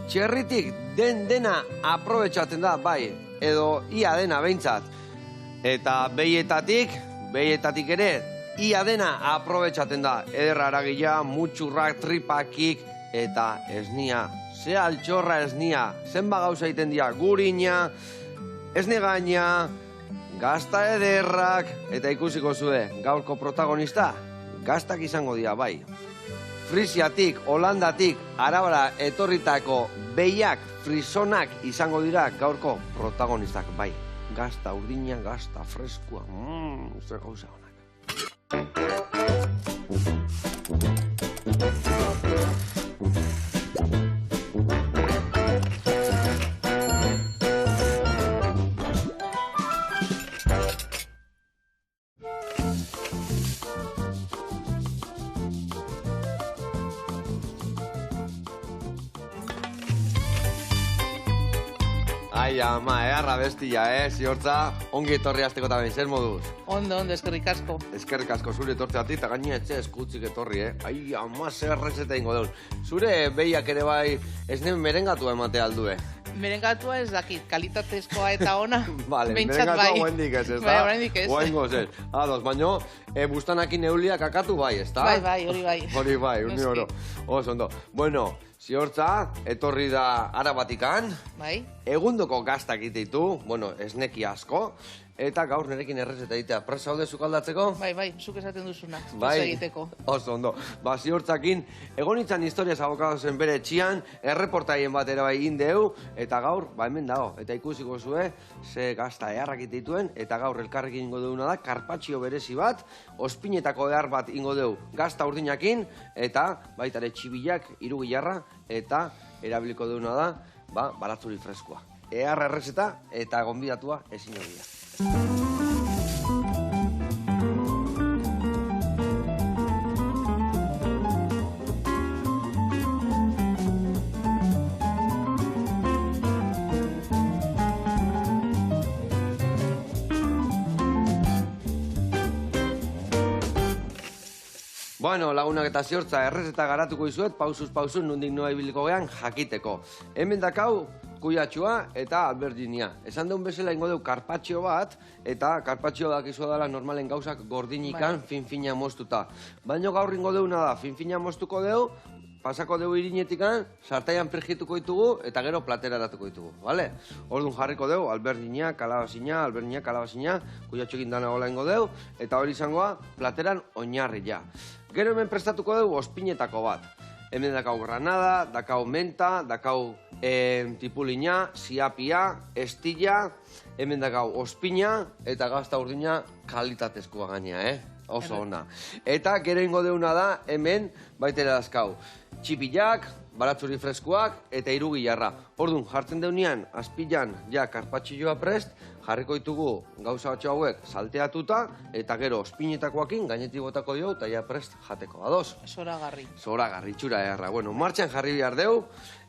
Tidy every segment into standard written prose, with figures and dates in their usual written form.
txerritik dena aprobetxatzen da, bai, edo ia dena behintzat. Eta behietatik ere, ia dena aprobetxaten da. Ederra aragila, mutxurrak, tripakik, eta esnia. Ze altxorra esnia, zenba gauza egiten dira, gurina, esnegaina, gazta ederrak, eta ikusiko zue, gaurko protagonista, gaztak izango dira, bai. Frisiatik, Holandatik, Arabara etorritako behiak, frisonak izango dira gaurko protagonistak, bai. Gazta urdina, gazta freskua, zer gauza honak. Ai, ama, arra bestia, ziortza, ongi etorri azteko eta behin, zer moduz? Ondo, eskerrik asko. Eskerrik asko zure etortzeatik, eta gaina etxe eskutzik etorri, Ai, ama, zer rezeta ingo deun. Zure behiak ere bai, ez nien merengatua emate aldue. Merengatua ez dakit, kalitatezkoa eta ona, Vale, bentsat bai. merengatua oendik ez, ez da? Bai, oendik ez. Oengo ez. Ados, baino, bustanakin euliak akatu bai, ez da? Bai, hori bai. Hori bai, uni oro. Oso, ondo. Bueno, ziortza, etorri da Arabatikan. Bai. Egundoko gaztak ditu, bueno, esneki asko, eta gaur nerekin errezeta egitea. Presa haude zuk aldatzeko? Bai, zuk esaten duzuna, bai, egiteko. Oso, ondo. Ba, ziortzakin, egonitzan historiaz abokatu zen bere etxian, erreportaien bat ere bai indeu, eta gaur, ba, hemen dago, eta ikusiko zue, ze gazta eharrak dituen, eta gaur elkarrekin ingo deuna da, karpatxio berezi bat, ospinetako ehar bat ingo deu gazta urdinakin, eta baita ere txibilak, irugilarra, eta erabiliko deuna da, ba, baratzuri freskua. Eharra errezeta eta gonbidatua ezin egia. Bueno, lagunak eta ziortza, errezeta garatuko izuet, pausuz nondik noa ibiliko gean jakiteko. Hemen dakau, kuiatxua eta alberdinia. Esan deun bezala ingo deu karpatxio bat, eta karpatxio dakizu dela normalen gauzak gordinikan finfina moztuta. Baina gaur ingo deuna da, finfina moztuko deu, pasako deu irinetikan, sartaian prigituko ditugu, eta gero platera datuko ditugu, bale? Orduan jarriko deu, alberdinia, kalabazina, kuiatxo egin dana gola ingo deu, eta hori izangoa, plateran oinarria. Gero hemen prestatuko dugu ospinetako bat. Hemen dakau granada, dakau menta, dakau tipulina, siapia, estilla, hemen dakau ospina eta gazta urdina kalitatezkoa gaina, Oso ona. Eta gero ingo deuna da hemen baitera dazkau. Txipilak, baratzuri freskuak eta irugilarra. Orduan, jartzen deunean, azpilan, ja, karpatxilloa prest, jarriko ditugu gauza batxo hauek salteatuta, eta gero ospinetakoakin gainetik botako dio, eta ja prest jateko. Ados? Zoragarri. Zoragarri, txura eharra. Bueno, martxan jarri behar deu,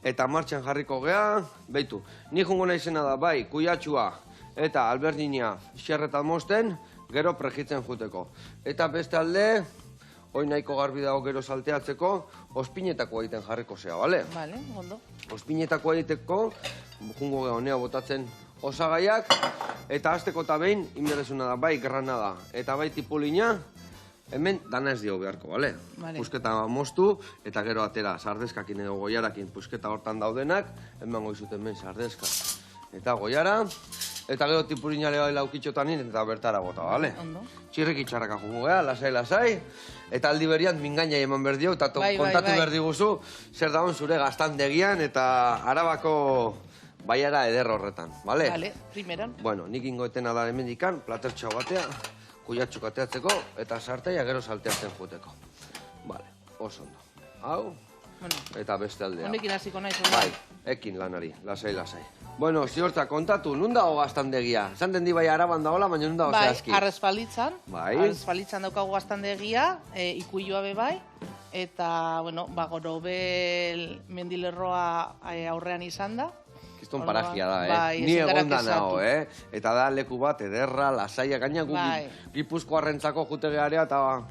eta martxan jarriko gea, beitu, ni jungo naizena da, bai, kuiatxua eta alberdinia xerretan mozten, gero prejitzen juteko. Eta beste alde, hoi nahiko garbi dago gero salteatzeko, ospinetako egiten jarriko zea, bale? Bale, ondo. Ospinetako egiteko, jungo honea botatzen osagaiak, eta hasteko eta behin, inberezuna da, bai granada, eta bai tipulina, hemen dana ez dio beharko, bale? Pusketa moztu, eta gero atera sardeskakin edo goiarakin pusketa hortan daudenak, hemen goizuten ben sardeska. Eta goiara, eta gero tipulinare bai laukitxotan eta bertara bota, bale? Ondo. Txirrik itxarraka jungo gea, lasai, eta aldi berian mingaina eman berdio, eta kontatu berdiguzu, zer dagoen zure gaztandegian, eta Arabako baiara eder horretan, bale? Bale, primeran. Bueno, nik ingoetena da hemendikan, platertxo batea, kuiatxuk ateatzeko, eta sartaia gero salteatzen juteko. Bale, oso ondo. Hau, eta beste aldea. Honekin hasiko naiz, bai, ekin lanari, lasai. Bueno, ziortza, kontatu, nun dago gaztandegia? Esan den di bai Araban dagoela, baina nun dago zehazki? Bai, Arrespalitzan. Bai. Arrespalitzan daukagu gaztandegia, ikuilua be bai. Eta, bueno, Gorobel mendilerroa aurrean izan da. Kiston paragia da, Ni egonda nago, Eta da leku bat, ederra, lasaia, gaina gu Gipuzkoarrentzako jute gearea, eta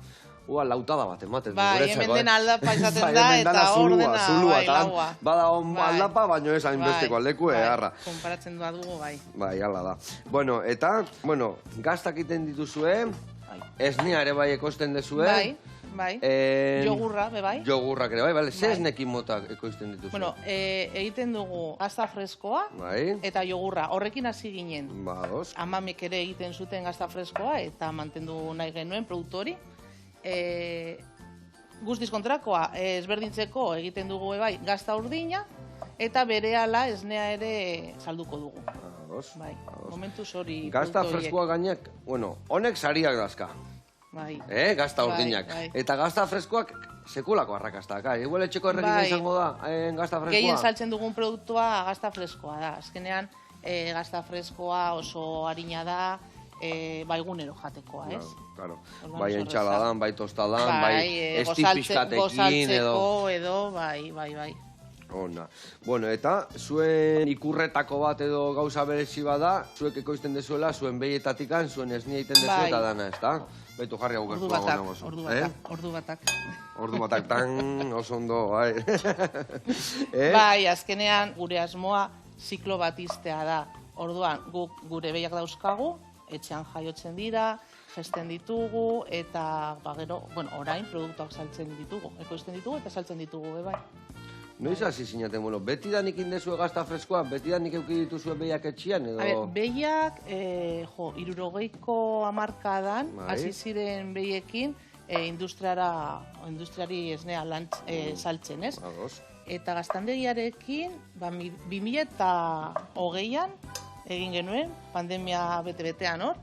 lautada bat ematen. Bai, hemen den aldapa izaten da, eta hor dena, bai, laua. Bada aldapa, baino ez hainbesteko leku eharra. Konparatzen dugu, bai. Bai, hala da. Bueno, eta, gaztak iten dituzue, esnea ere bai ekoizten dezue. Bai, jogurra, bai. Jogurrak ere bai, ze esnekin motak ekoizten dituzue? Bueno, egiten dugu gazta freskoa eta jogurra, horrekin hasi ginen. Bados. Amamek ere egiten zuten gazta freskoa eta mantendu nahi genuen produktu hori. Guztiz kontrakoa, ezberdintzeko egiten dugu bai gazta urdina eta berehala esnea ere salduko dugu. Bai, momentuz hori. Gazta freskoa gainak, honek sariak dazka. Bai. Gazta urdinak. Eta gazta freskoak sekulako arrakastak. Igual etxeko erregina izango da gazta freskoa? Gehien saltzen dugun produktua gazta freskoa da. Azkenean, gazta freskoa oso harina da, bai egunero jatekoa, ez? Claro. Bai entxaladan, bai tostadan, bai estipiskatekin edo, bai. Ona. Bueno, eta zuen ikurretako bat edo gauza berezi bada, zuek ekoizten dezuela, zuen behietatikan, zuen esnia egiten dezu eta dana, ez da? Baitu jarri hau gertu dago nagozu. Ordu batak. Ordu batak, tan, oso ondo, bai. Bai, azkenean gure asmoa ziklo bat iztea da. Orduan, guk gure behiak dauzkagu, etxean jaiotzen dira, gesten ditugu, eta, gero, orain produktuak saltzen ditugu. Ekoizten ditugu eta saltzen ditugu, bai. Noiz hasi zinaten, beti da nik indezue gazta freskoa, beti da nik euki dituzue behiak etxian, edo? Behiak, 60ko hamarkadan, hasi ziren behiekin, industriari esnea saltzen, ez? Eta gaztandegiarekin, 2020an egin genuen, pandemia bete-betean hor,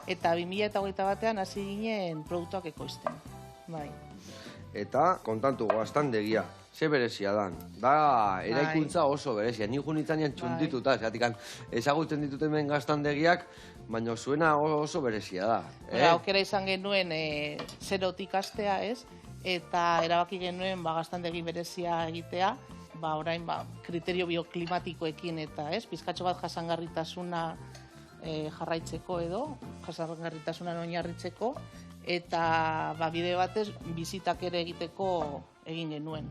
eta 2021 batean hasi ginen produktuak ekoizten, bai. Eta, kontantu, gaztandegia, ze berezia dan. Da, eraikuntza oso berezia. Ni junitzanean txuntituta, ezagutzen ditut hemen gaztandegiak, baina zuena oso berezia da. Aukera izan genuen zerotik astea, ez? Eta erabaki genuen gaztandegi berezia egitea, orain kriterio bioklimatikoekin eta, ez? Pizkatxo bat jasangarritasuna jarraitzeko edo, jasangarritasuna oinarritzeko, eta bide batez bizitak ere egiteko egin genuen.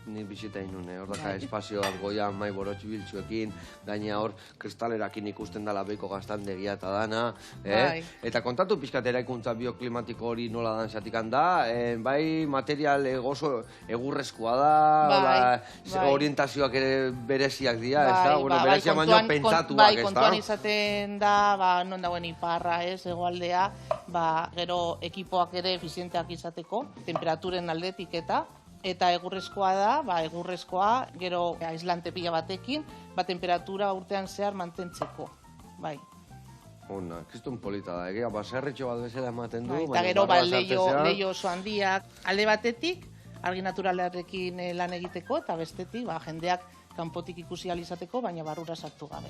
Ni bisita inun, hor daka espazioak goian mai borotxi biltzuekin, gaina hor kristalerakin ikusten dala beiko gaztandegia eta dana. Eta kontatu pixkat eraikuntza bioklimatiko hori nola dan zatikan da, bai material oso egurrezkoa da, orientazioak ere bereziak dira, ez da? Berezia baino pentsatuak, ez da? Kontuan izaten da, non dagoen iparra, ez, egoaldea, gero ekipoak ere efizienteak izateko, temperaturen aldetik eta egurrezkoa da, egurrezkoa, gero aislante pila batekin, temperatura urtean zehar mantentzeko, bai. Ona, kriston polita da, egia, baserritxo bat bezala ematen du. Eta gero, leio oso handiak, alde batetik, argi naturalarekin lan egiteko, eta bestetik, jendeak kanpotik ikusi izateko, baina barrura sartu gabe.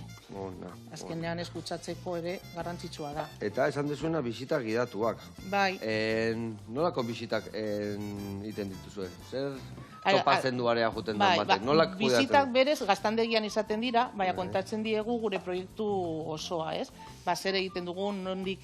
Azkenean eskutsatzeko ere garrantzitsua da. Eta esan dezuena bisitak gidatuak. Bai. Nolako bisitak iten dituzue? Zer topatzen du area juten da batek? Bisitak berez gaztandegian izaten dira, baina kontatzen diegu gure proiektu osoa, ez? Zer egiten dugun, nondik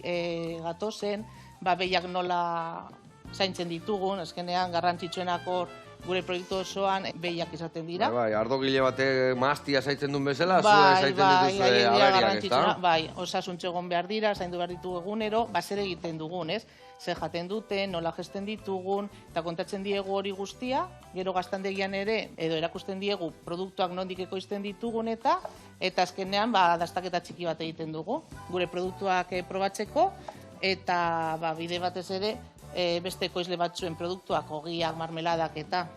gatozen, behiak nola zaintzen ditugun, azkenean garrantzitsuenako gure proiektu osoan behiak izaten dira. Bai, ardogile batek mahastia zaitzen duen bezala, zue zaitzen dituzue ageriak, ez da? Bai, osasuntxo egon behar dira, zaindu behar ditugu egunero, zer egiten dugun, ez? Zer jaten duten, nola gesten ditugun, eta kontatzen diegu hori guztia, gero gaztandegian ere, edo erakusten diegu produktuak nondik ekoizten ditugun eta azkenean, dastaketa txiki bat egiten dugu, gure produktuak probatzeko, eta bide batez ere, beste ekoizle batzuen produktuak, ogiak, marmeladak eta.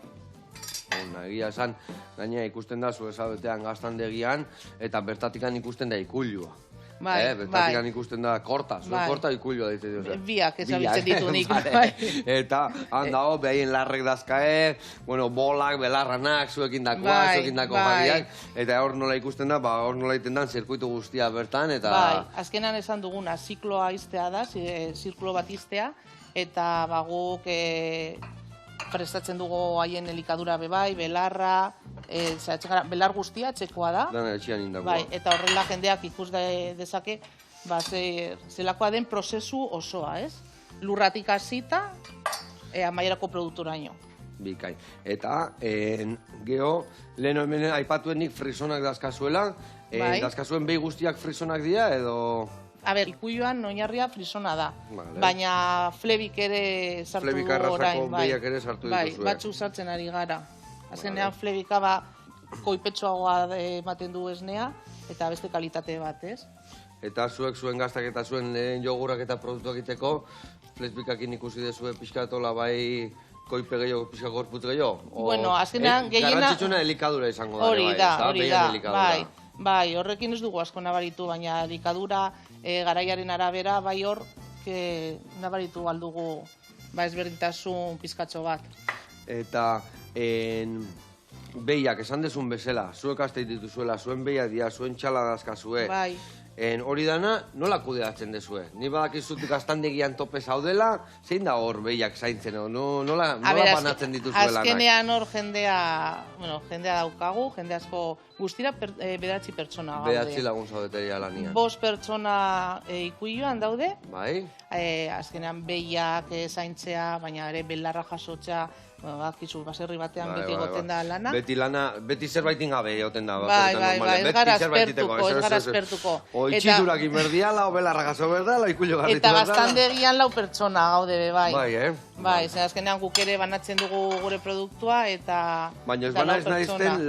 Egia esan, gaina ikusten da, zu ezabetean gaztandegian, eta bertatikan ikusten da ikuilua. Bertatikan ikusten da korta, zuen korta ikuilua ditu dira. Biak ezabitzen ditu nik. Eta, handago, behaien larrek dazkae, bolak, belarranak, zuekin dakoa, zuekin dako jarriak, eta hor nola ikusten da, hor nola iten dan, zirkuitu guztia bertan, eta... Bai, azkenan esan duguna, zikloa iztea da, zirkulo bat iztea, eta guk prestatzen dugu haien elikadura bebai, belarra, belar guztia txekoa da. Dana etxian indakoa. Eta horrela jendeak ikus dezake zelakoa den prozesu osoa, ez? Lurratik hasita, amaierako produkturaino. Bikain. Eta, geho, lehen hemen aipatuenik frisonak dazkazuela, dazkazuen behi guztiak frisonak dira, edo... A ber, ikuioan oinarria frisona da, baina flebik ere sartu dugu orain. Flebik arrazako behiak ere sartu dituzue. Batzuk sartzen ari gara. Azkenean flebika ba, koipetsuagoa ematen du esnea, eta beste kalitate bat, ez? Eta zuek zuen gaztak eta zuen jogurak eta produktu egiteko, flebikakin ikusi dezue pixkatola bai koipe gehiago, pixka gorputz gehiago? Bueno, azkenean gehiena... Garrantzitsuna elikadura izango da. Hori da, bai, horrekin ez dugu asko nabaritu, baina elikadura garaiaren arabera, bai hor, nabaritu aldugu ezberdintasun pizkatxo bat. Eta behiak, esan dezun bezala, zuek azteit dituzuela, zuen behiak dira, zuen txala dazkazue. Bai. Hori dana, nola kudeatzen dezue? Ni badakizutik astandegian tope zaudela, zein da hor behiak zaintzen, nola banatzen dituzuela? Azkenean hor jendea daukagu, jende asko guztira bederatzi pertsona gaude. Bederatzi lagun zaudeteria lanian. 5 pertsona ikuioan daude. Bai. Azkenean behiak zaintzea, baina ere belarra jasotzea, bakizu, baserri batean beti egoten da lana. Beti zerbaitin gabe egoten da. Bai, ez gara aspertuko. Oitxidurak inberdiala, obelarra jaso berdala, ikuilo garritu berdala. Eta gaztandegian 4 pertsona gaude be, bai. Bai, azkenean guk ere banatzen dugu gure produktua, eta... Baina ez bana ez nahizten,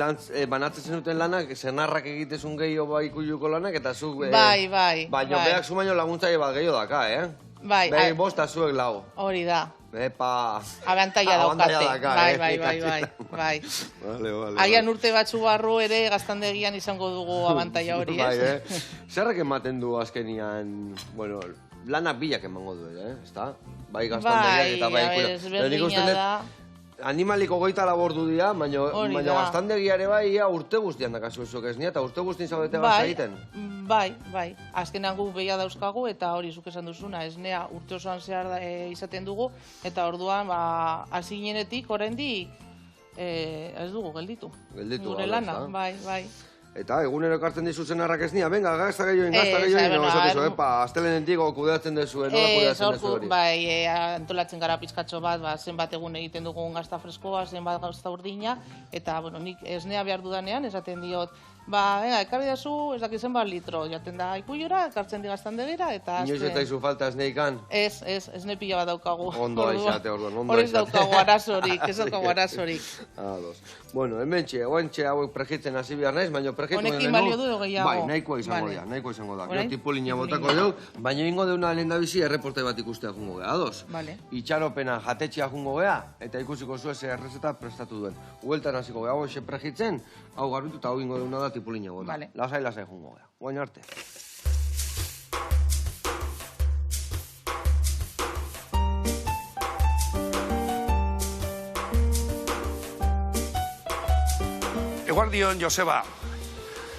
banatzen zenuten lanak, zenarrak egitezun gehiago bai ikuiluko lanak, eta zuk... Bai. Baina beak zu baino laguntzaile bat gehiago daka, Bai. Behi bosta zuek lau. Hori da. Epa... Abantaia daukate. Bai. Aian urte batzu barru ere gaztandegian izango dugu abantaia hori, ez? Zerrek ematen du azkenian, bueno, lanak bilak emango du, ezta? Bai gaztandegiak eta bai ikuila. Ezberdina da. Animaliko goita labordu dira, baina gaztandegiare bai urte guztian dakazu ezuk ez nia, eta urte guztien zaudete gazta egiten? Bai. Azkenean gu behia dauzkagu, eta hori zuk esan duzuna, esnea urte osoan zehar izaten dugu, eta orduan, hasi ginenetik, oraindik ez dugu gelditu. Gure lana, bai. Eta egunero ekartzen dizuzen harrak ez nia, venga, gazta gehioin, astelenentik kudeatzen dezuen, nola kudeatzen dezu hori? Bai, antolatzen gara pizkatxo bat, zenbat egun egiten dugun gazta freskoa, zenbat gazta urdina, eta, nik esnea behar dudanean, esaten diot, ekarri dazu, ez dakit zenbat litro, jaten da ikuiora, ekartzen di gaztandegira, eta... Inoiz ez daizu falta esneikan? Ez, esne pila bat daukagu. Ondo aizate, orduan, ondo aizate. Hori daukagu arazorik, ez daukagu arazorik. Bueno, hementxe, oentxe hauek prejitzen hasi behar naiz, baina prejitzen... Honekin balio du gehiago. Bai, nahikoa izango da. Gero tipulina botako dugu, baina ingo deuna lehen da bizi erreportai bat ikustea jungo geha, ados? Itxaropena jatetxea jungo geha, eta ikusiko zu eze errezeta prestatu duen. Hueltan hasiko geha, hau ese prejitzen, hau garbitu eta hau ingo deuna da tipulina bota. Lasai jungo geha. Guain arte. Eguardion, Joseba.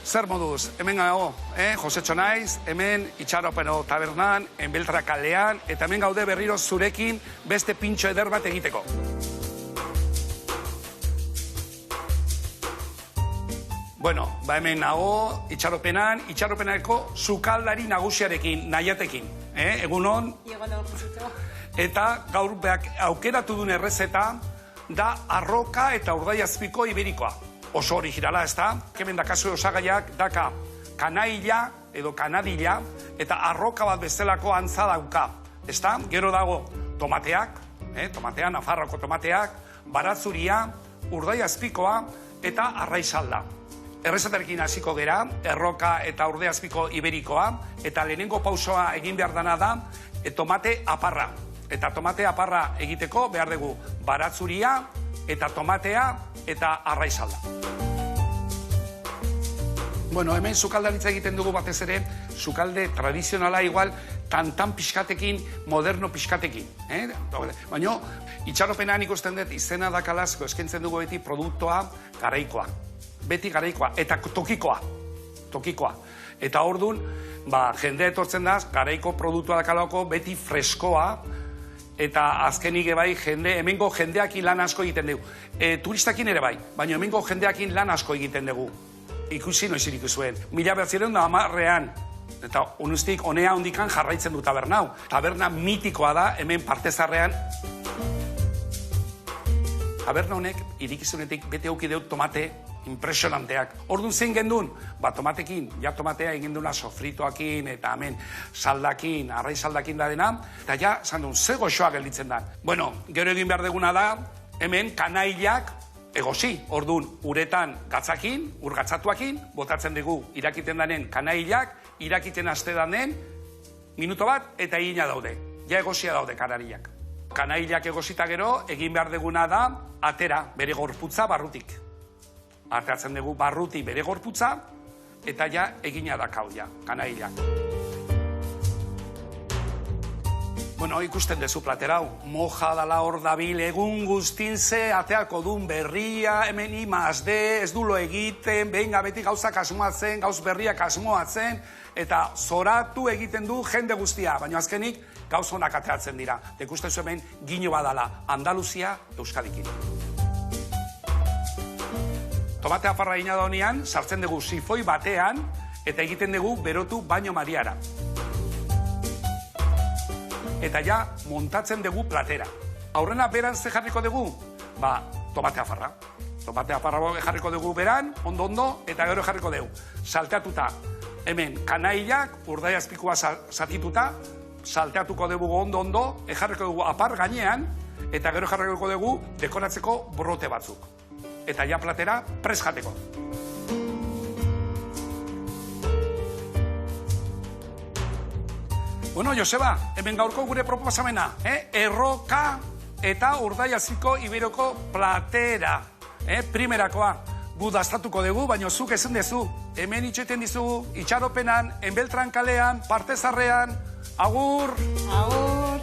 Zer moduz, hemen gago, Josetxo naiz, hemen Itxaropeno tabernan, Enbeltra kalean, eta hemen gaude berriro zurekin beste pintxo eder bat egiteko. Bueno, hemen nago, Itxaropenako sukaldari nagusiarekin, Nahiatekin. Egunon? Eta gaur aukeratu duen errezeta da arroka eta urdaiazpiko iberikoa. Oso originala, ez da? Hemen dakazu osagaiak daka kanaila edo kanadila eta arroka bat bezalako antza dauka. Ez da? Gero dago tomateak, Nafarroko tomateak, baratzuria, urdaiazpikoa eta arraizalda. Errezetarekin hasiko gera, erroka eta urdaiazpiko iberikoa, eta lehenengo pausoa egin behar dana da tomate aparra. Eta tomate aparra egiteko behar dugu baratzuria eta tomatea eta arraizalda. Bueno, hemen sukaldaritza egiten dugu batez ere, sukalde tradizionala igual tantan pixkatekin, moderno pixkatekin. Baina, Itxaropenean ikusten dut izena dakalazko eskaintzen dugu beti produktoa garaikoa. Beti garaikoa, eta tokikoa. Eta orduan, jendea etortzen da, garaiko produktua dakalako beti freskoa, eta azkenik bai hemengo jendeakin lan asko egiten dugu. Turistakin ere bai, baina hemengo jendeakin lan asko egiten dugu. Ikusi noiz ikusuen. 1910ean, eta unustik honea hondikan jarraitzen du tabernau. Taberna mitikoa da hemen Partezarrean. taberna honek irikizunetik bete auki deut tomate impresionanteak. Orduan zein gendun? Tomatekin, tomatea egin duna sofritoakin, eta hemen saldakin, arrai saldakin da dena, eta zan duen, ze goxoa gelditzen da. Bueno, gero egin behar deguna da, hemen kanailak egosi. Orduan, uretan gatzakin, gatzatuakin, botatzen dugu irakiten danen kanailak, irakiten haste danen, minuto bat, eta egina daude. Egosia daude kanailak. Kanailak egosita gero, egin behar deguna da, atera, bere gorputza barrutik. Ateratzen dugu barruti bere gorputza, eta egina dakau kanailak. Bueno, ikusten dezu platerau, moja dala hor dabil, egun guztinze, ateako dun berria, hemen imazde, ez dulo egiten, behin gabetik gauzak asmoatzen, gauz berriak asmoatzen, eta zoratu egiten du jende guztia, baina azkenik gauz honak ateratzen dira. Ikusten zu hemen gino badala, Andaluzia, Euskadikin. Tomate afarra egina da honean, sartzen dugu sifoi batean, eta egiten dugu berotu baino mariara. Eta montatzen dugu platera. Aurrena beran ze jarriko dugu? Tomate afarra. Tomate afarra jarriko dugu beran, ondo, eta gero jarriko dugu. Salteatuta, hemen kanailak, urdai azpikua zatituta, salteatuko dugu ondo, jarriko dugu apar gainean, eta gero jarriko dugu dekoratzeko brote batzuk. Eta platera pres jateko. Bueno, Joseba, hemen gaurko gure proposamena, erroka eta urdaiaziko iberoko platera. Primerakoa, gu dastatuko dugu, baina zuk ezen dezu. Hemen itxoiten dizugu, itxaropenan, enbeltran kalean, partezarrean, agur! Agur!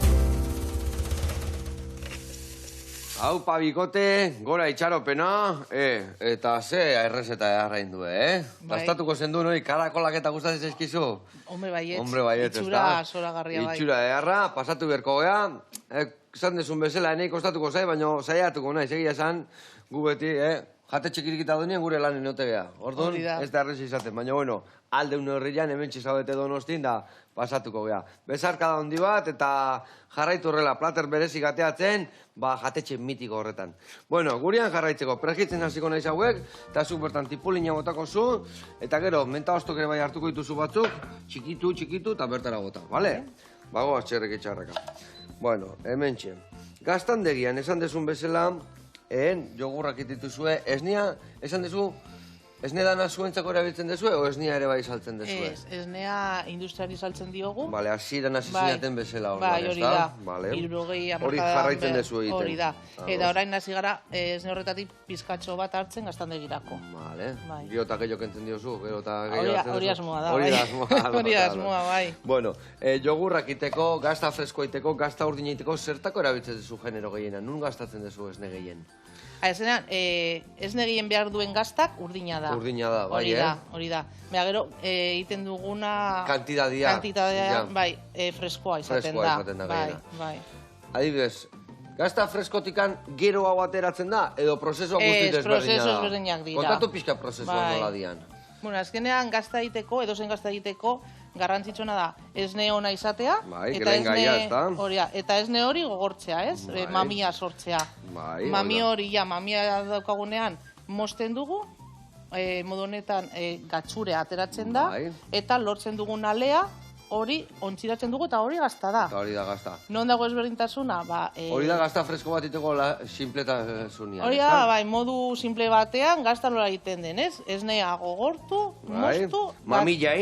Hau, pabikote, gora itxaropena, eta ze errezeta errain du, Dastatuko zen du, noi, karakolak eta gustatzen eskizu? Hombre baiet, itxura zoragarria bai. Itxura erra, pasatu berko gea, zan desun bezala, enei kostatuko zai, baina saiatuko nahi, segia esan, gu beti, jate txikirikita duenean gure lan inote gea. Orduan, ez da errez izaten, baina bueno, alde un horrian, hemen txizaudete donostin, da pasatuko gea. Bezarka da hondi bat, eta jarraitu horrela, plater berezik ateatzen, jatetxe mitiko horretan. Bueno, gurean jarraitzeko, pregitzen hasiko nahi zauek, eta zuk bertan tipulina botako zu, eta gero, menta ostok ere bai hartuko dituzu batzuk, txikitu, eta bertara bota, bale? Bago, txerrek itxarreka. Bueno, hemen txe. Gaztandegian, esan dezun bezala, jogurrak itituzue, esnea, esan dezu, esne dana zuentzako erabiltzen dezue, o esnea ere bai saltzen dezue? Ez, esnea industriari saltzen diogu. Bale, asiran asizinaten bezala hori da. Hori jarraitzen dezu egiten. Hori da. Eta orain nazi gara, esne horretatik pizkatxo bat hartzen gaztandegirako. Bale, gero eta gehiok entzen diozu, gero eta gehiok hori asmoa da, bai. Hori asmoa, bai. Bueno, jogurrak iteko, gazta freskoa iteko, gazta urdina iteko, zertako erabiltzen dezu genero gehiena? Nun gastatzen dezu esne gehien? Esne gehien behar duen gaztak urdina da. Urdina da, bai, Hori da. Bea gero, egiten duguna... Kantidadia. Bai, freskoa izaten da. Freskoa izaten da gehiena. Bai. Adibidez, gazta freskotikan gero hau ateratzen da, edo prozesua guztiz ezberdina da? Prozesu ezberdinak dira. Kontatu pixka prozesua nola dian. Bueno, azkenean gazta egiteko, edozen gazta egiteko, garrantzitsuna da esne ona izatea, eta esne hori gogortzea, ez? Mamia sortzea. Mami hori, mamia daukagunean mosten dugu, modu honetan gatxure ateratzen da, eta lortzen dugun alea, hori ontziratzen dugu eta hori gazta da. Eta hori da gazta. Non dago ezberdintasuna? Hori da gazta fresko bat iteko sinpletasunean. Hori da, bai, modu simple batean gazta nola egiten den, ez? Esnea gogortu, moztu... Mamilla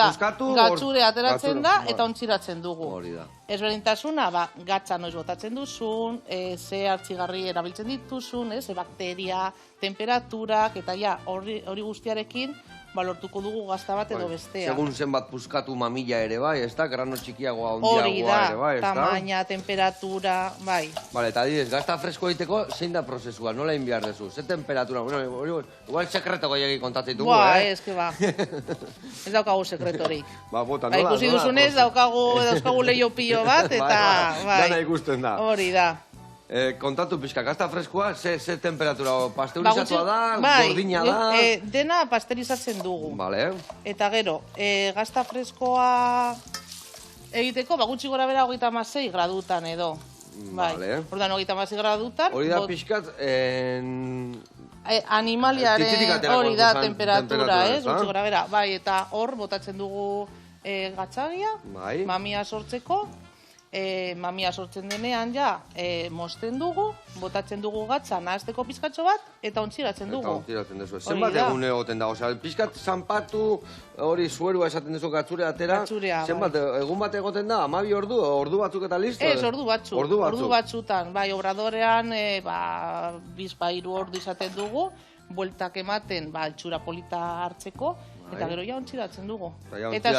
puskatu... Gatxure ateratzen da eta ontziratzen dugu. Hori da. Ezberdintasuna, gatza noiz botatzen duzun, ze hartzigarri erabiltzen dituzun, ze bakteria, temperaturak, eta hori guztiarekin lortuko dugu gazta bat edo bestea. Segun zenbat puskatu mamilla ere bai, ez da? Grano txikiagoa, ondiagoa ere bai, ez da? Tamaina, temperatura, bai. Bale, eta adidez, gazta fresko egiteko zein da prozesua, nola inbiar dezu? Ze temperatura? Bueno, igual sekretoko egin kontatzen dugu, ez que ez daukagu sekretorik. Bota, nola? Ikusi duzunez, daukagu leio pilo bat, eta... Dana ikusten da. Hori da. Kontatu pixka, gazta freskoa, ze temperatura, pasteurizatua da, gordina da? Dena pasteurizatzen dugu. Bale. Eta gero, gazta freskoa egiteko, gutxi gora bera 36 gradutan edo. Bai, orduan 36 gradutan. Hori da pixkat, animaliaren Tititik atera hori da gorpuzan temperatura, ez? temperatura, Gutxi gora bera. Bai, eta hor botatzen dugu gatzagia, Bai. mamia sortzeko. Mamia sortzen denean ja, mozten dugu, botatzen dugu gatza nahazteko pizkatxo bat, eta ontziratzen dugu. Eta ontziratzen dezu. Zenbat egun egoten da? Osea, pizkat zanpatu, hori suerua esaten dezu gatzure atera. Gatzurea, Zenbat egun bat egoten da? 12 ordu batzuk eta listo? Ez, ordu batzuk. Ordu batzutan. Bai, obradorean, bizpairu ordu izaten dugu, bueltak ematen, altxura polita hartzeko, eta gero ja ontziratzen dugu. Eta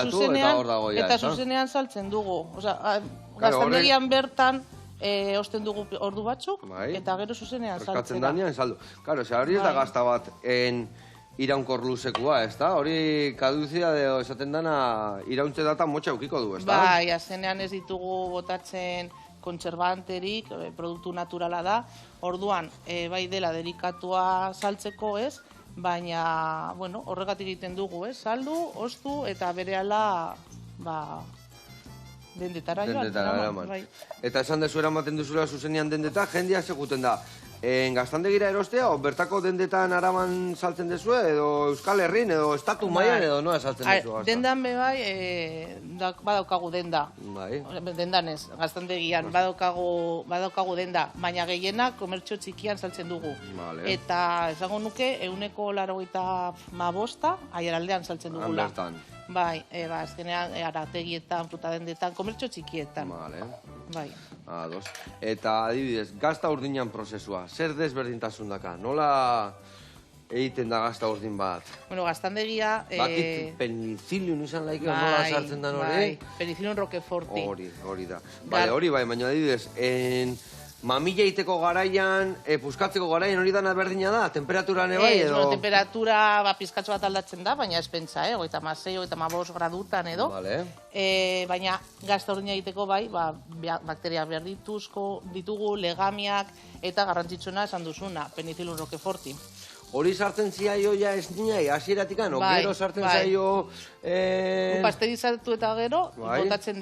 zuzenean saltzen dugu. Osea, gaztandegian bertan osten dugu ordu batzuk, eta gero zuzenean saltzen da. Danean saldu. Karo, hori ez da gazta bat iraunkor luzekua, ez da? Hori kaduzia esaten dana irauntze data motxa eukiko du, ez da? Bai, azkenean ez ditugu botatzen kontserbanterik, produktu naturala da. Orduan, bai dela delikatua saltzeko, ez? Baina, bueno, horregatik egiten dugu, ez? Saldu, ostu, eta berehala, dendetara joan. Eta esan dezu eramaten duzula zuzenean dendeta, jendia seguten da. Gaztandegira erostea, o bertako dendetan araman saltzen dezu, edo Euskal Herrin, edo Estatu mailan, edo noa saltzen dezu? Dendan be bai, badaukagu denda. Dendan ez, gaztandegian, badaukagu denda. Baina gehienak komertxo txikian saltzen dugu. Eta esango nuke, 185 Aiaraldean saltzen dugula. Bai, azkenean arategietan, fruta dendetan, komertxo txikietan. Bai. Ados. Eta adibidez, gazta urdinan prozesua, zer desberdintasun daka? Nola egiten da gazta urdin bat? Bueno, gaztandegia... Bakit penicillium izan laik, nola sartzen da hori? Bai, penicillium roqueforti. Hori da. Hori bai, baina adibidez, mamila iteko garaian, puskatzeko garaian hori dana berdina da? Temperaturan ebai edo? Temperatura pizkatxo bat aldatzen da, baina ez pentsa, 36-35 gradutan edo. Baina gazta urdina egiteko bai, bakteria behar ditugu, legamiak, eta garrantzitsuna esan duzuna, penicillium roqueforti. Hori sartzen ziaio ja ez niai, hasieratik, gero sartzen zaio... Pasterizatu eta gero, botatzen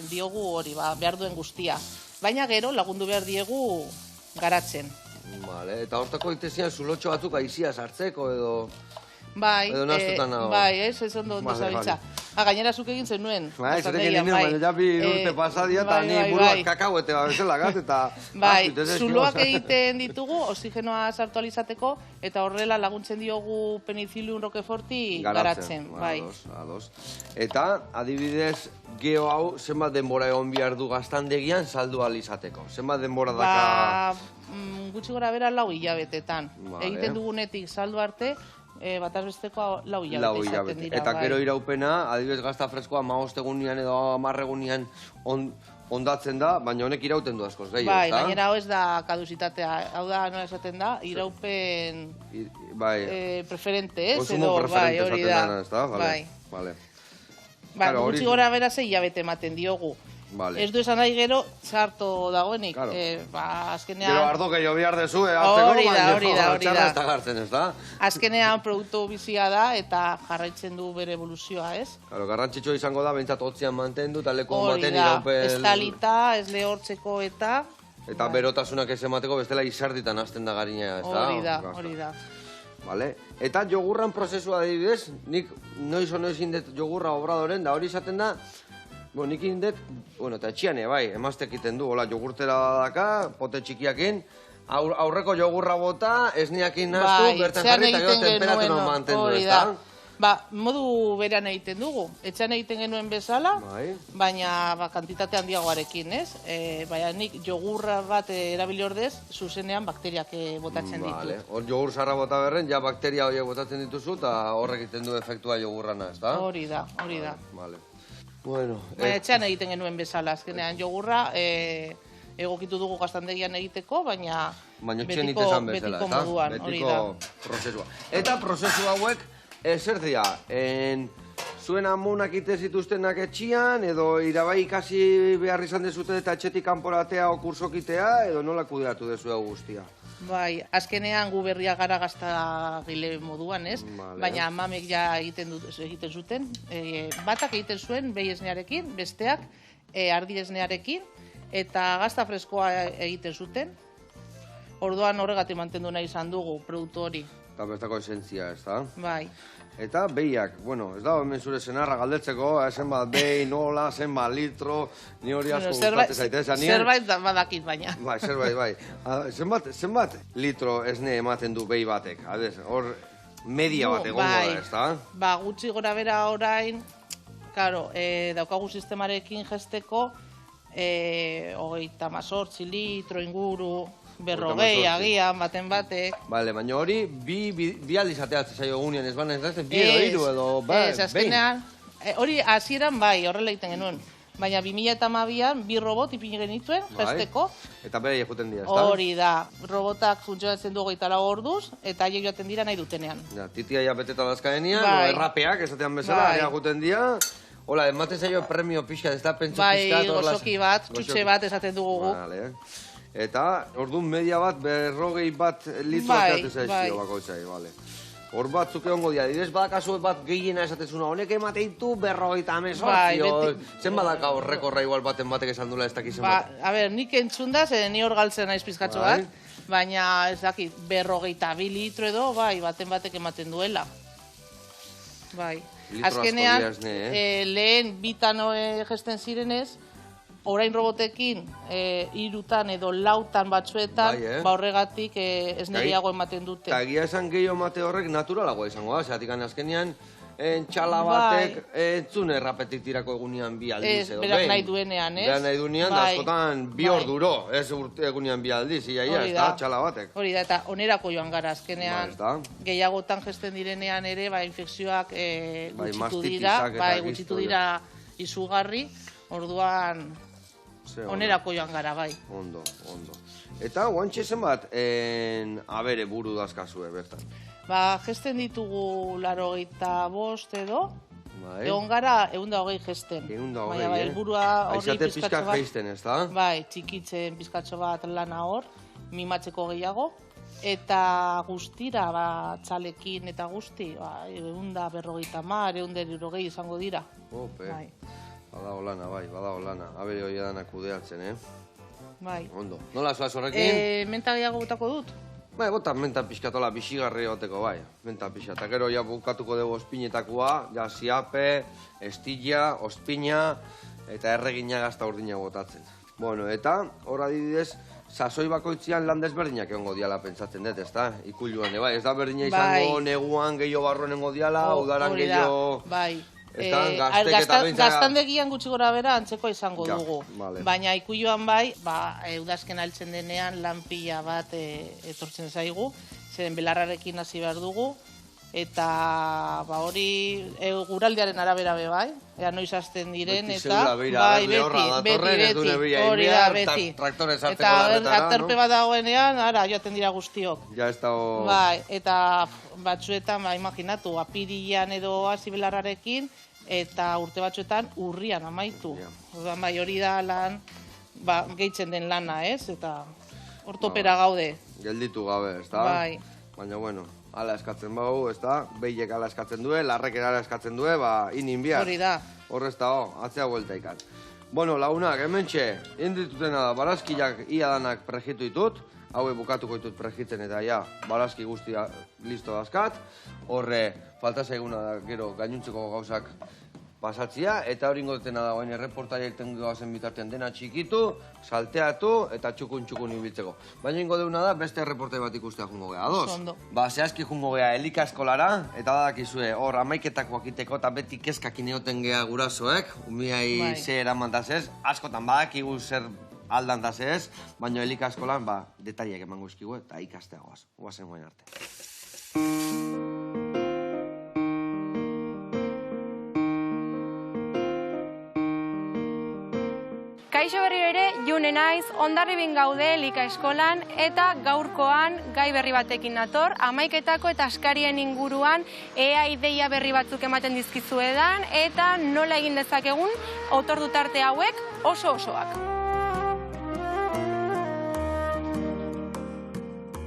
diogu hori, behar duen guztia. Baina gero lagundu behar diegu garatzen. Eta hortako itezian zulotxo batzuk aizia sartzeko edo... Bai, ez ondo zabitza. Gainera zuk egin zenuen. Bai, zerek egin nuen, baina ja bi urte pasadia eta ni buruak kakauete bezala gat eta... Bai, zuloak egiten ditugu, oxigenoa sartu alizateko, eta horrela laguntzen diogu penicillium roqueforti garatzen. Ados. Eta, adibidez, geho hau, zenbat denbora egon behar du gaztandegian saldu alizateko? Zenbat denbora daka... Gutxi gora bera 4 hilabetetan. Egiten dugunetik saldu arte, bataz besteko 4 hilabete izaten dira. Eta gero iraupena, adibidez gazta freskoa 15 egunean edo 10 egunean ondatzen da, baina honek irauten du askoz gehiago, bai, gainera hau ez da kaduzitatea, hau da nola esaten da, iraupen preferente, ez? Konsumo preferente esaten dana, ez da? Bai, gutxi gora bera 6 hilabete ematen diogu. Ez du esan nahi gero txarto dagoenik. Gero ardo gehiago behar dezu, hori da. Ez da gartzen, ez da? Azkenean produktu bizia da eta jarraitzen du bere evoluzioa, ez? Garrantzitsua izango da, behintzat hotzian mantendu, eta leku baten iraupen... Ez talita, ez lehortzeko eta... Eta berotasunak ez emateko bestela izarditan hasten da garina, ez da? Hori da. Eta jogurran prozesua adibidez, nik noiz indet jogurra obradoren, da hori izaten da, nik indet, eta etxian bai, emaztek iten du, jogurtera daka, pote txikiakin, aurreko jogurra bota, esniakin naztu, bertan jarri eta gero temperaturan mantendu, ez da? Modu berean egiten dugu, etxean egiten genuen bezala, baina kantitate handiagoarekin, ez? Baina nik jogurra bat erabili ordez, zuzenean bakteriak botatzen ditu. Hor jogur zarra bota berren, ja bakteria horiek botatzen dituzu, eta horrek egiten du efektua jogurrana, ez da? Hori da. Baina etxean egiten genuen bezala, azkenean jogurra egokitu dugu gaztandegian egiteko, baina betiko moduan, hori da. Prozesua. Eta prozesu hauek, zer dira, zuen amunak ite zituztenak etxian, edo irabai ikasi behar izan dezute eta etxetik kanporatea o kursokitea, edo nola kudeatu dezu guztia? Bai, azkenean gu berria gara gaztagile moduan, ez? Baina mamek ja egiten zuten. Batak egiten zuen behi esnearekin, besteak ardi esnearekin, eta gazta freskoa egiten zuten. Orduan horregatik mantendu nahi izan dugu produktu hori. Eta bestako esentzia, ez da? Bai. Eta behiak, bueno, ez da hemen zure senarra galdetzeko, zenbat behi, nola, zenbat litro, ni hori asko gustatzen zaite, zerbait badakit baina. Bai, zerbait, bai. Zenbat litro esne ematen du behi batek? Hor media bat egongo da, ez da? Ba, gutxi gora bera orain, karo, daukagu sistemarekin jesteko, 38 litro inguru, 40 agian, baten batek. Bale, baina hori, bi aldiz ateatzen zaio egunean, ez baina ez bi edo hiru edo, behin. Ez, azkenean, hori hasieran bai, horrela egiten genuen. Baina 2012an bi robot ipini genituen, jesteko. Eta bere jekuten dira, ez da? Hori da, robotak funtzionatzen du 24 orduz, eta haiek joaten dira nahi dutenean. Ja, titia ja beteta dazkaenean, errapeak, esatean bezala, jekuten dira. Hola, ematen zaio premio pixka, ez da, pentsu pixka. Bai, gozoki bat, txutxe bat esaten dugu guk. Eta, orduan media bat, 40 litro ateatu zaizio bakoitzai, bale. Hor batzuk egongo dira, direz badakazu bat gehiena esatezuna, honek emateitu 58, zen badaka horrekorra igual baten batek esan dula ez dakizen bat? A ber, nik entzunda, ni hor galtzen naiz pizkatxo bat, baina ez dakit, 42 litro edo, bai, baten batek ematen duela. Bai. Azkenean, lehen bitan gesten zirenez, orain robotekin, 3 edo 4 batzuetan, horregatik esne gehiago ematen dute. Eta egia esan gehiago emate horrek naturalagoa izango da, zeratik azkenean, txala batek entzun errapetik tirako egunean bi aldiz edo. Berak nahi duenean, ez? Berak nahi duenean, da askotan bi hor duro, ez egunean bi aldiz, iaia, ez da, txala batek. Hori da, eta onerako joan gara azkenean, gehiagotan gesten direnean ere, infekzioak gutxitu dira izugarri, orduan onerako joan gara, bai. Ondo. Eta guantxe zenbat abere buru dazkazue, bertan? Ba, gesten ditugu 85 edo, egon gara 120 gesten. 120, helburua horri pizkatxo bat. Geisten, ez da? Bai, txikitzen pizkatxo bat lana hor, mimatzeko gehiago. Eta guztira, txalekin eta guzti, 150, 160 izango dira. Ope. Badago lana, abere hori edanak kudeatzen, Bai. Ondo. Nola zoaz horrekin? Menta gehiago botako dut? Bai, bota menta pixkatola bixigarri goteko, bai. Menta pixka. Eta gero ja bukatuko dugu ospinetakoa, ja siape, estilla, ospina, eta erregina gazta urdina botatzen. Bueno, eta hor adibidez, sasoi bakoitzian lan desberdinak egongo diala pentsatzen dut, ez da? Ikulluan, bai, ez da berdina izango neguan gehiago barroen egongo diala, udaran gehiago... Bai. Gaztandegian gutxi gora bera antzekoa izango dugu. Baina ikulluan bai, udazken altzen denean lan pila bat etortzen zaigu, zeren belarrarekin hasi behar dugu, eta hori guraldiaren arabera be bai, noiz hasten diren, eta beti, hori da, beti. Eta aterpe bat dagoenean, ara, joaten dira guztiok. Ja ez dago... Bai, eta batzuetan, imaginatu, apirian edo hasi belarrarekin, eta urte batzuetan urrian amaitu. Bai, hori da lan, gehitzen den lana, ez? Eta ortopera gaude. Gelditu gabe, ez da? Bai. Baina, bueno, ala eskatzen bau, ez da? Behiek ala eskatzen due, larreken ala eskatzen due, inin bihar. Hori da. Horrez da, atzea buelta ikan. Bueno, lagunak, hementxe, inditutena da, barazkiak ia danak prejitu ditut, haue bukatuko ditut prejitzen eta ja, barazki guztia listo dazkat, horre, falta zaiguna da, gero, gainuntzeko gauzak pasatzia, eta hori ingotena da, baina erreportaiek tengo gazen bitartean dena txikitu, salteatu, eta txukun ibiltzeko. Baina ingo deuna da, beste erreportai bat ikustea jungo geha, ados? Zehazki jungo geha elikaskolara, eta badakizue, hor, amaiketakoak iteko, eta beti kezkakin egoten geha gurasoek, umiai ze eramantaz ez, askotan badakigu zer aldantaz ez, baina elikaskolan, detaliak emango eskigu, eta ikastea guazen guen arte. Kaixo berriro ere, June naiz, Hondarribin gaude Elika eskolan eta gaurkoan gai berri batekin nator, amaiketako eta askarien inguruan ea ideia berri batzuk ematen dizkizuedan eta nola egin dezakegun otordu tarte hauek oso-osoak.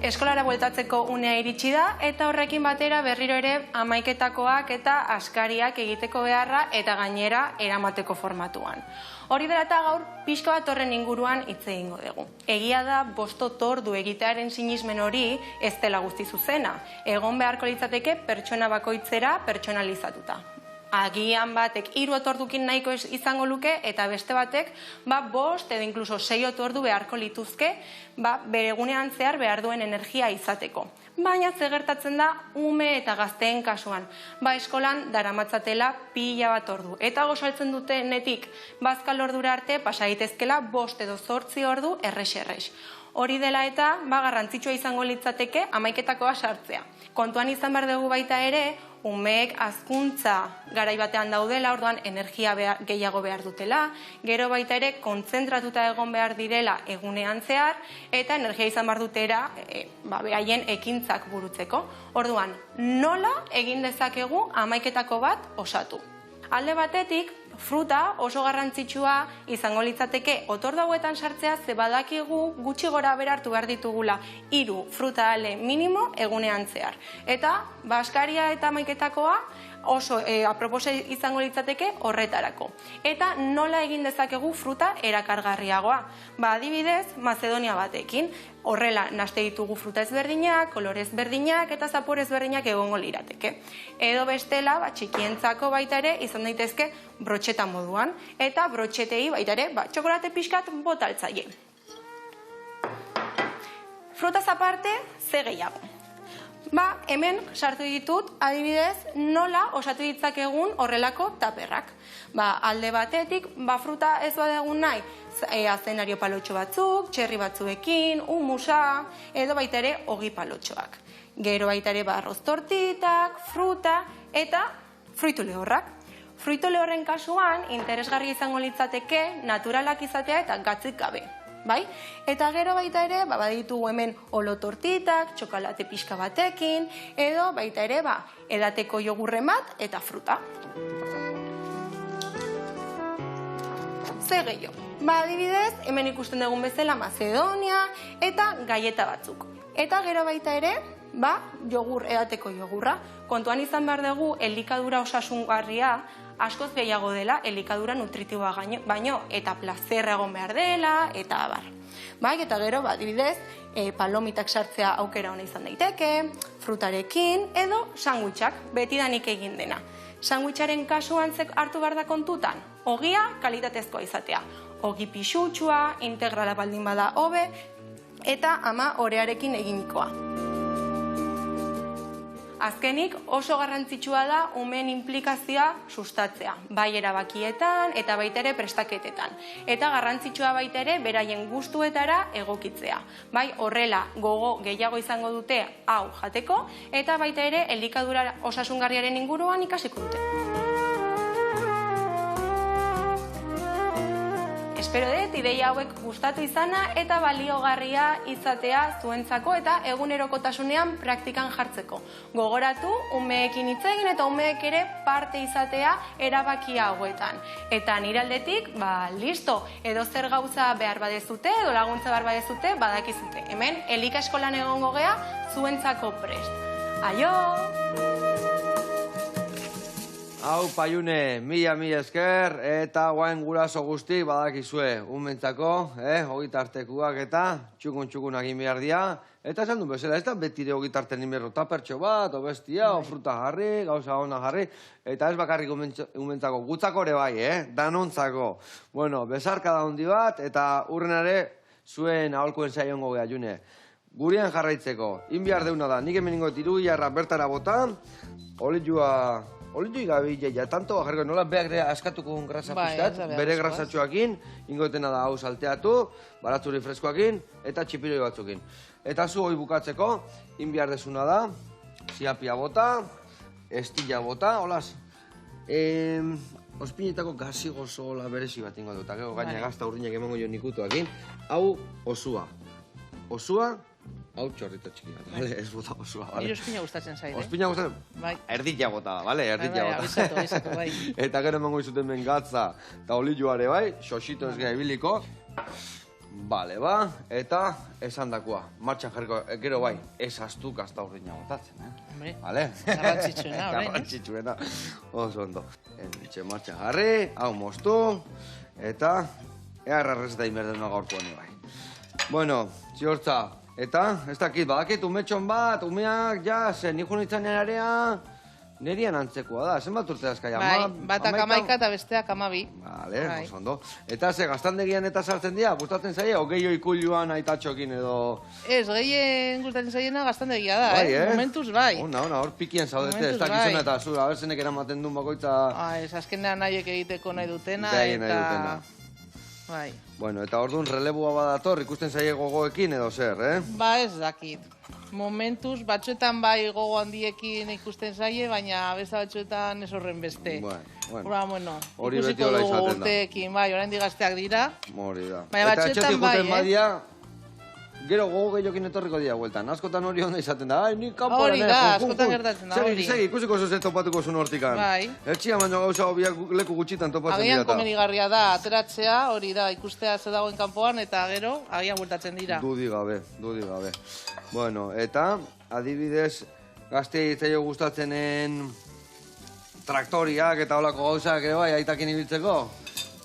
Eskolara bueltatzeko unea iritsi da, eta horrekin batera berriro ere hamaiketakoak eta askariak egiteko beharra eta gainera eramateko formatuan. Hori dela eta gaur pixka bat horren inguruan hitz egingo dugu. Egia da 5 ordu egitearen sinismen hori ez dela guzti zuzena. Egon beharko litzateke pertsona bakoitzera pertsonalizatuta. Agian batek 3 otordukin nahiko izango luke, eta beste batek 5 edo inkluso 6 otordu beharko lituzke bere egunean zehar behar duen energia izateko. Baina ze gertatzen da ume eta gazteen kasuan. Eskolan daramatzatela pila bat ordu. Eta gosaltzen dutenetik bazkal ordura arte pasa daitezkela 5 edo 8 ordu errex. Hori dela eta garrantzitsua izango litzateke hamaiketakoa sartzea. Kontuan izan behar dugu baita ere, umeek hazkuntza garai batean daudela, orduan energia gehiago behar dutela, gero baita ere kontzentratuta egon behar direla egunean zehar, eta energia izan behar dutera behaien ekintzak burutzeko. Orduan, nola egin dezakegu hamaiketako bat osatu? Alde batetik, fruta oso garrantzitsua izango litzateke otordu hauetan sartzea, ze badakigu gutxi gora bera hartu behar ditugula 3 fruta ale minimo egunean zehar. Eta askaria eta hamaiketakoa oso apropos izango litzateke horretarako. Eta nola egin dezakegu fruta erakargarriagoa? Adibidez, Mazedonia batekin. Horrela, naste ditugu fruta ezberdinak, kolore ezberdinak eta zapore ezberdinak egongo lirateke. Edo bestela, txikientzako baita ere izan daitezke brotxeta moduan. Eta brotxetei baita ere, txokolate pixkat botaltzaile. Frutaz aparte, ze gehiago. Hemen sartu ditut, adibidez, nola osatu ditzakegun horrelako taperrak. Alde batetik, fruta ez badegun nahi, azenario palotxo batzuk, txerri batzuekin, humusa, edo baita ere ogi palotxoak. Gero baita ere arroz tortitak, fruta eta fruitu lehorrak. Fruitu lehorren kasuan, interesgarria izango litzateke, naturalak izatea eta gatzik gabe. Eta gero baita ere, baditugu hemen olo tortitak, txokolate pixka batekin, edo baita ere, edateko jogurren bat eta fruta. Ze gehiago? Adibidez, hemen ikusten dugun bezala Mazedonia eta gaieta batzuk. Eta gero baita ere, edateko jogurra. Kontuan izan behar dugu, elikadura osasungarria askoz gehiago dela, elikadura nutritiboa baino, eta plazerra egon behar dela, eta abar. Eta gero, adibidez, palomitak sartzea aukera hona izan daiteke, frutarekin, edo sandwichak, betidanik egin dena. Sandwicharen kasuan hartu behar da kontutan, ogia kalitatezkoa izatea. Ogi pixutsua, integrala baldin bada hobe, eta ama orearekin eginikoa. Azkenik, oso garrantzitsua da umeen implikazioa sustatzea, bai erabakietan eta baita ere prestaketetan. Eta garrantzitsua baita ere beraien gustuetara egokitzea. Horrela, gogo gehiago izango dute hau jateko, eta baita ere elikadura osasungarriaren inguruan ikasiko dute. Espero dut, ideia hauek gustatu izana eta baliogarria izatea zuentzako eta egunerokotasunean praktikan jartzeko. Gogoratu, umeekin hitz egin eta umeek ere parte izatea erabakia hauetan. Eta nire aldetik, listo, edo zer gauza behar badezute, edo laguntza behar badezute, badakizute. Hemen, Elika eskolan egongo gea zuentzako prest. Aio! Hau, Paiune, mila esker, eta guain guraso guzti badakizue, unmentzako, ogitartekuak eta txukun egin behar dia. Eta esan du bezala, ez da betire ogitarten nimerro tapertxo bat, obestia, fruta jarri, gauza ona jarri, eta ez bakarrik unmentzako, gutzako ere bai, danontzako. Bueno, besarka da hondi bat, eta urrenare zuen aholkuen saiongo geha, June. Gurian jarraitzeko, inbiar deuna da, nik hemen ingo tiru jarra bertara bota, Olitui gabi jaia, tanto bajarko, nola beak askatuko grasa pizkat, bere grasatxoakin, ingotena da hau salteatu, baratzuri freskoakin, eta txipiroi batzukin. Eta zu hoi bukatzeko, inbiar desuna da, ziapia bota, estilla bota, holaz, ospinetako gazi gozo berezi bat ingo dut, gaina gazta urdinak emango jo nikutuakin, hau osua. Osua, hau txorrito txiki bat, bale? Ez bota osua, bale? Nire ospina gustatzen zaide. Ospina gustatzen? Bai. Erdila bota, bale? Erdila bota. Abizatu, bai. Eta gero emango izuten bengatza eta olioare, bai? Xoxito ez geha ibiliko. Bale, ba, eta esan dakoa. Martxan jarriko, gero bai, ez astu gazta urdina botatzen, Hombre, Bale? garrantzitsuena, orain, Garrantzitsuena, oso ondo. Martxan jarri, hau moztu, eta errarrez da inberdena gaurko honi bai. Bueno, ziortza, eta, ez dakit, badakit, umetxon bat, umeak, ja, zen, niko nitzanean area, nerian antzekoa da, zenbat urte dazkai, bai, batak 11 eta besteak 12. Bale, Bai. oso ondo. Eta ze, gaztandegian eta sartzen dira, gustatzen zaie, gehiago ikuluan aitatxokin edo... Ez, gehien gustatzen zaiena gaztandegia da, Bai, Momentuz, bai. Ona, hor pikian zaudete, ez Momentuz, dakizuna bai. eta zu, abertzenek eramaten duen bakoitza... Ez, azkenean nahiek egiteko nahi dutena, Nahi eta... dutena. Bai. Bueno, eta orduan relebua badator, ikusten zaie gogoekin edo zer, Ba, ez dakit. Momentuz, batzuetan bai gogo handiekin ikusten zaie, baina beste batzuetan ez horren beste. Bueno. Hori beti ikusiko hola dugu izaten da. urteekin, bai, oraindik gazteak dira. Hori da. Baina Eta batzuetan etxetik bai, juten badia, gero gogo gehiokin etorriko dira bueltan. Askotan hori onda izaten da, ai, ni kanporan, Hori da, askotan gertatzen da, hori. Segi, ikusiko zuzet topatuko zuen hortikan. Bai. Etxia baino gauza hobiak leku gutxitan topatzen dira. Agian komenigarria da, ateratzea, hori da, ikustea ze dagoen kanpoan, eta gero, agian bueltatzen dira. Dudi gabe. Bueno, eta, adibidez, gaztei itzaio gustatzenen traktoriak eta holako gauzak ere bai, aitakin ibiltzeko?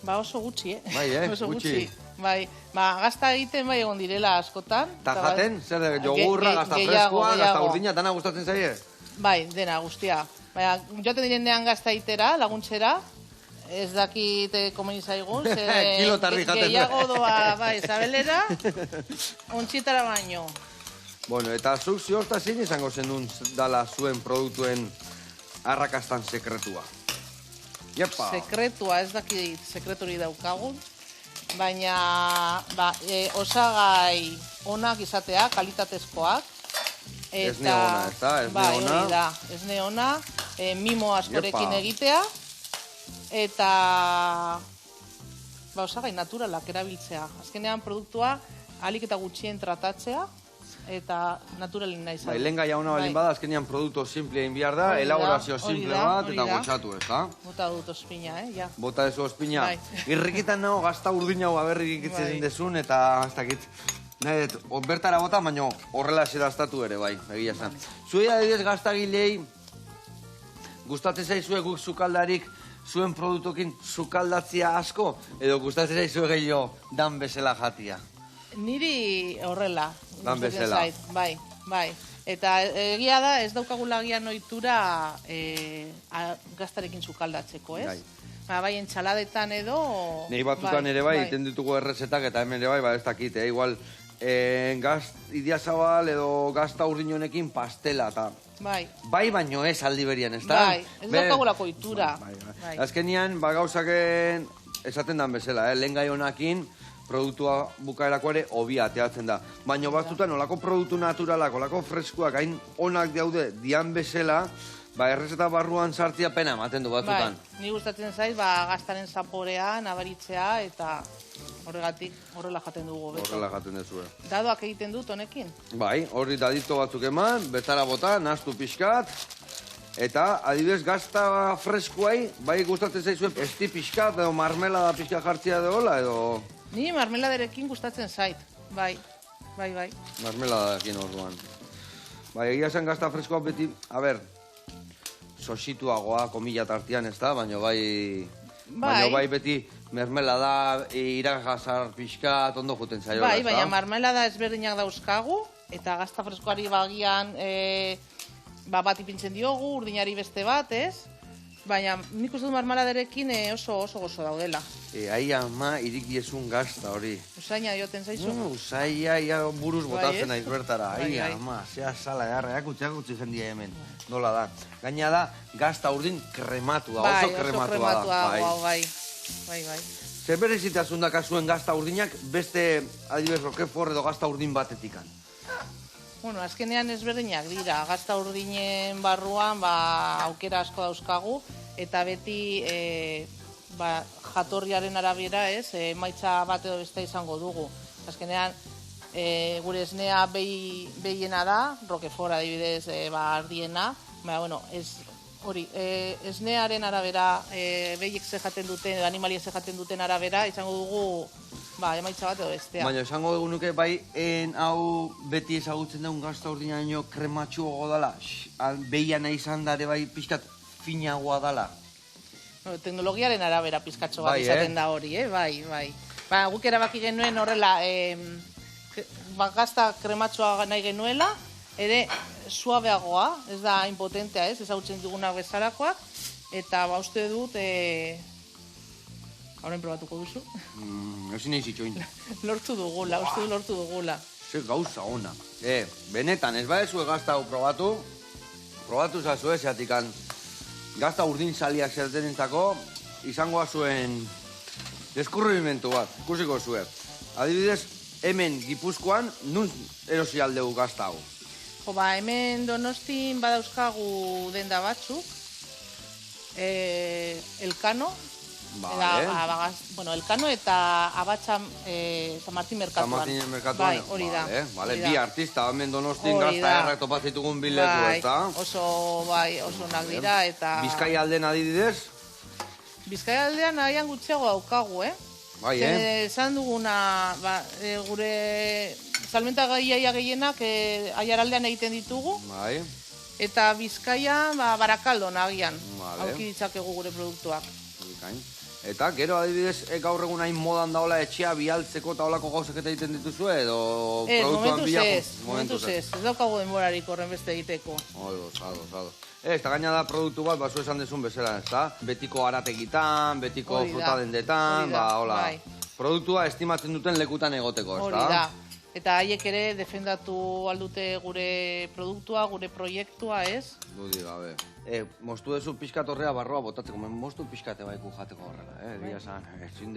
Ba, oso gutxi, Bai, oso gutxi. Bai, ba, gazta egiten bai egon direla askotan. Ta Eta jaten, zer de, jogurra, gazta freskoa, gazta urdina, dana gustatzen zaie? Bai, dena, guztia. Baina, joaten direnean gazta itera, laguntzera, ez dakit komeni zaigun, Kilo tarri jaten. gehiago doa, bai, zabelera, ontxietara baino. Bueno, eta zuk ziorta zein izango zenun dala zuen produktuen arrakastan sekretua? Jepa! Sekretua, ez dakit sekreturi daukagun, baina osagai onak izatea, kalitatezkoak. Esne ona, ez da? Esne bai, ona. hori da, esne ona, mimo askorekin Jepa. egitea, eta osagai naturalak erabiltzea. Azkenean produktua ahalik eta gutxien tratatzea, eta naturalin nahi Bai, lehen gai hauna balin bada, azkenean produktu simple egin behar da, Hori da, elaborazio hori simple da, bat, hori eta da. gotxatu, ez da? Bota dut ospina, ja. Bota ezu ospina. Bai. Irrikitan nago gazta urdin hau aberrik Bai. ikitzen dezun, eta ez dakit, nahi dut, bertara bota, baina horrela zedaztatu ere, bai, egia zen. Zuei adibidez gaztagilei, gustatzen zaizue guk sukaldarik, zuen produktokin sukaldatzia asko, edo gustatzen zaizue gehiago dan bezala jatia? Niri horrela. Dan gustatzen bezala. zait, bai. Eta egia da, ez daukagula agian ohitura gaztarekin sukaldatzeko, ez? Bai. Bai, entxaladetan edo... Nei batzutan ere bai, egiten ditugu errezetak, eta hemen ere bai, ez dakit, igual, gaz idiazabal edo gazta urdin honekin pastela, eta... Bai. Bai, baino ez aldi berian, ez da? Bai, ez daukagulako ohitura. Bai. Azkenian, gauzaken esaten dan bezala, lehen gai honakin, produktua bukaerako ere hobia ateatzen da. Baina batzutan, olako produktu naturalak, olako freskoak, hain onak daude dian bezala, errezeta barruan sartzia pena ematen du batzutan. Bai, ni gustatzen zait, gaztaren zaporea, nabaritzea, eta horregatik horrela jaten dugu beto. Horrela jaten dezue. Dadoak egiten dut honekin? Bai, horri dadito batzuk eman, betara bota, nastu pixkat, eta adibidez gazta freskoai, bai gustatzen zaizue esti pixkat, edo marmelada pixkat jartzia edo hola, edo... Ni marmeladerekin gustatzen zait, bai. Marmeladakin orduan. Bai, egia zen gazta freskoa beti, a ber, sosituagoa, komila tartian ez da, baina bai beti mermelada, iragazar pixkat, ondo juten zaio. Bai, baina marmelada ezberdinak dauzkagu, eta gazta freskoari bagian bat ipintzen diogu, urdinari beste bat, ez? Baina nik uste dut marmeladerekin oso gozo daudela. Ai ama, irikiezun gazta hori. Usaina dioten zaizu? Usaia, ia buruz botatzen naiz bertara. Ai Bai. ama, zea sala, erakutsi jendia hemen. Nola da. Gaina da, gazta urdin krematua, oso krematua da. Bai. Zer berezitasun dakazuen gazta urdinak beste adibidez Roquefort edo gazta urdin batetikan? Bueno, azkenean ezberdinak dira. Gazta urdinen barruan aukera asko dauzkagu, eta beti jatorriaren arabera, ez, emaitza bat edo beste izango dugu. Azkenean, gure esnea behiena da, Roquefort adibidez ardiena, bueno, hori, esnearen arabera, behiek ze jaten duten, edo animaliek ze jaten duten arabera, izango dugu emaitza bat edo bestea. Baina, esango dugu nuke, bai, hau beti ezagutzen daun gazta urdinaino krematxuago dala, behiana izan dare bai pixkat finagoa dala. Teknologiaren arabera pizkatxo bat izaten da hori, bai. Guk erabaki genuen horrela, gazta krematxoa nahi genuela, ere suabeagoa, ez da impotentea, ezagutzen dugunak bezalakoak, eta uste dut, horren probatuko duzu. Ezin eiz itxoin. Lortu dugula, uste dut lortu dugula. Ze gauza ona. Benetan, ez badezue gazta hau probatu zazue, zeatikan gazta urdin saliak zertenentzako, izangoa zuen deskurrimentu bat, ikusiko zuen. Adibidez, hemen Gipuzkoan, nun erosi aldegu gazta hau? Hemen Donostin badauzkagu denda batzuk, Elkano, Elkano eta Abatsa San Martin Merkatuan. San Martin Merkatuan, hori da. Bi artista, hemen Donostin gazta errak topatzitugun biletu, eta? Oso onak dira, eta... Bizkaia aldean adibidez? Bizkaia aldean nahian gutxiago daukagu, Bai, Esan duguna, gure salmenta gaiaia gehienak aiaraldean egiten ditugu. Bai. Eta Bizkaia, Barakaldon agian, aurki ditzakegu gure produktuak. Eta, gero adibidez, gaur egun hain modan daola etxea bialtzeko eta olako gauzak eta egiten dituzue, edo produktuan bilako? Momentuz ez. Ez daukagu denborarik horren beste egiteko. Ados. Eta gaina da produktu bat, basu esan dezun bezala, ez da? Betiko arategitan, betiko fruta dendetan, hola. Produktua estimatzen duten lekutan egoteko, ez da? Hori da. Eta haiek ere defendatu aldute gure produktua, gure proiektua, ez? Dudi gabe. Moztu dezu pixkat horrea barroa botatzeko, moztu pixkate baiku jateko horrela, Egia zan, ezin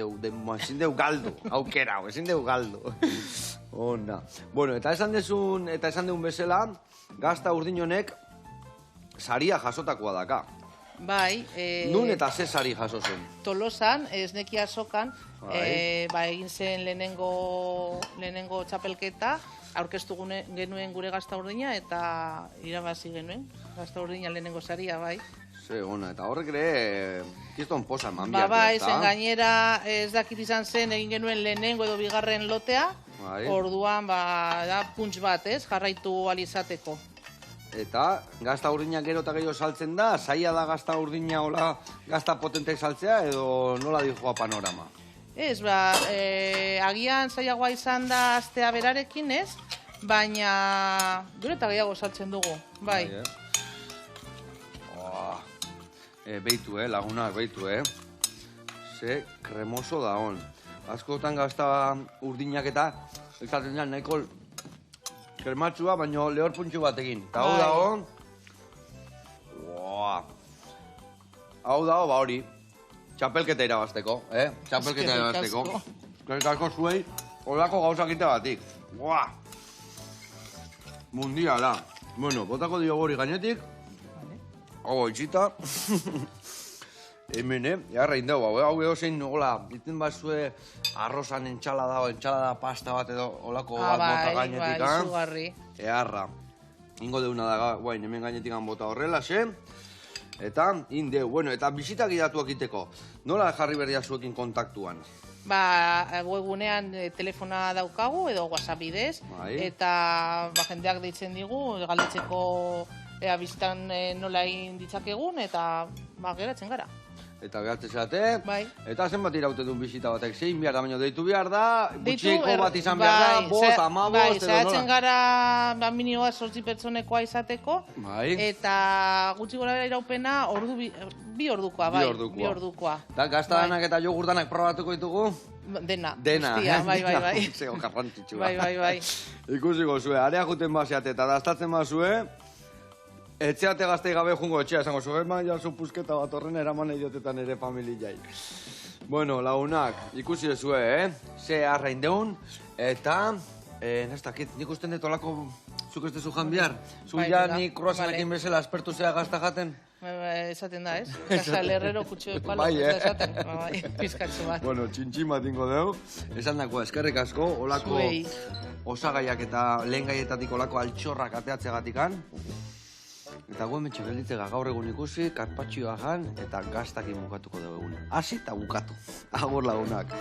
deu galdu, aukera, ezin deu galdu. Ona. Bueno, eta esan deun bezala, gazta urdin honek saria jasotakoa daka. Bai. Nun eta ze sari jaso zen? Tolosan, esneki azokan, egin zen lehenengo txapelketa, aurkeztu genuen gure gazta urdina eta irabazi genuen. Gazta urdina lehenengo saria, bai. Ze, ona, eta horrek ere, kiston posa eman biak. Bai, zen gainera ez dakit izan zen egin genuen lehenengo edo bigarren lotea, orduan, da, punts bat, jarraitu alizateko. Eta gazta urdina gero eta gehiago saltzen da, zaila da gazta urdina hola gazta potentek saltzea edo nola dijoa panorama? Ez, agian zailagoa izan da astea berarekin, ez? Baina gero eta gehiago saltzen dugu, bai. Beitu, lagunak, beitu, Ze kremoso da hon. Askotan gazta urdinak eta izaten da nahiko krematxua, baina lehor puntxu batekin. Eta hau dago... Hau dago, hori. Txapelketa irabazteko, Txapelketa irabazteko. Eskerrik asko zuei, holako gauzak ite batik. Mundiala. Bueno, botako dio gori gainetik. Hau itxita. Hemen, jarra indau, hau edo zein nola, iten bazue arrozan entxalada pasta bat edo olako bat bota gainetik. Bai, izugarri. Eharra. Ingo deuna da, guain, hemen gainetik bota horrela, Eta, indeu, bueno, eta bisitak idatuak iteko. Nola jarri berdia zuekin kontaktuan? Webunean telefona daukagu edo WhatsApp bidez, eta jendeak deitzen digu, galdetzeko bisitan nola egin ditzakegun, eta geratzen gara. Eta geratzen zate, eta zenbat irauten duen bisita batek, zein behar da, baina deitu behar da, gutxiko bat izan behar da, bost, amabost, edo nola? Zeratzen gara minioa 8 pertsonekoa izateko, eta gutxi gora bera iraupena bi ordukoa, bai, bi ordukoa. Eta gaztadanak eta jogurtanak probatuko ditugu? Dena, guztia, bai. Zego garrantzitsua. Bai. Ikusiko zue, area juten baseate eta daztatzen bazue, etxeate gaztei gabe jungo etxea, esango zuen, jasu pusketa bat horren eraman idiotetan ere familiai. Bueno, lagunak, ikusi dezue, Ze arrain deun, eta, nestakit, nik usten dut olako zuk ez dezu jan bihar? Zu ja nik kroazanekin bezala aspertu zea gazta jaten? Esaten da, ez? Kasal herrero kutxo epalo, ez esaten, pizkatxo bat. Bueno, txintxin bat ingo deu, esan dako eskerrik asko, olako osagaiak eta lehen gaietatik olako altxorrak ateatzegatikan. Eta guen metxe gelditzega gaur egun ikusi, karpatxioa jan eta gaztakin bukatuko dugu egun. Hasi eta bukatu. Agur lagunak.